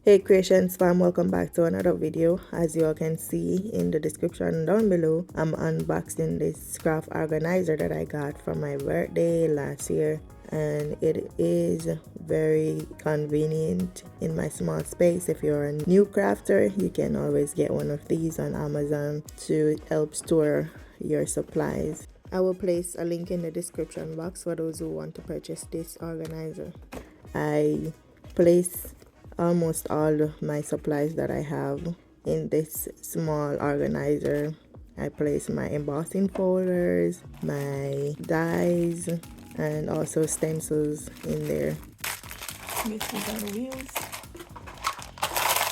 Hey creations fam, welcome back to another video. As you all can see in the description down below, I'm unboxing this craft organizer that I got for my birthday last year, and it is very convenient in my small space. If you're a new crafter, you can always get one of these on Amazon to help store your supplies. I will place a link in the description box for those who want to purchase this organizer. I place almost all of my supplies that I have in this small organizer. I place my embossing folders, my dies, and also stencils in there. These are the wheels,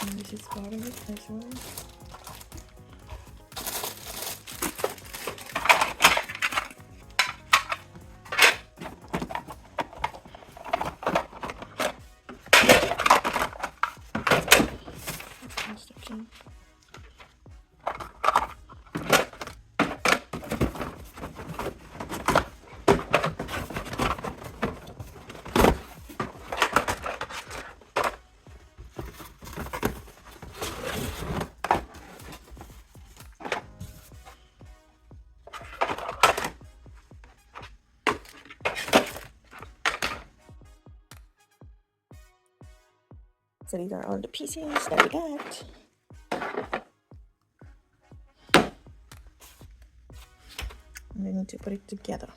and this is part of it as well. Instruction. So these are all the pieces that we got. And we need to put it together.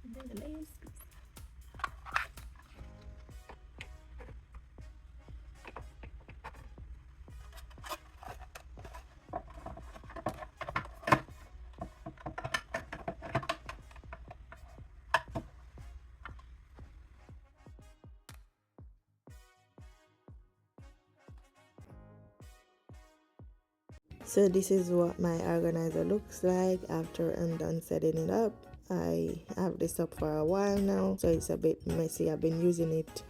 And then the layers. So this is what my organizer looks like after I'm done setting it up. I have this up for a while now, so it's a bit messy. I've been using it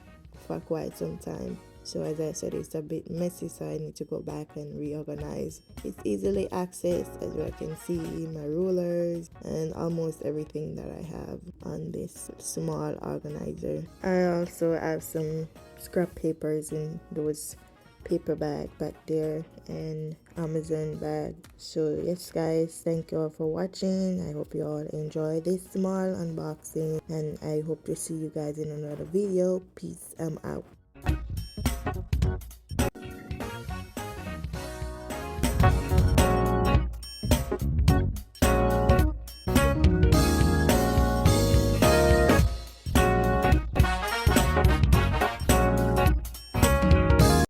for quite some time. So as I said, it's a bit messy, so I need to go back and reorganize. It's easily accessed, as you can see, my rulers and almost everything that I have on this small organizer. I also have some scrap papers in those paper bag back there and Amazon bag. So yes guys, thank you all for watching. I hope you all enjoy this small unboxing, and I hope to see you guys in another video. Peace, I'm out.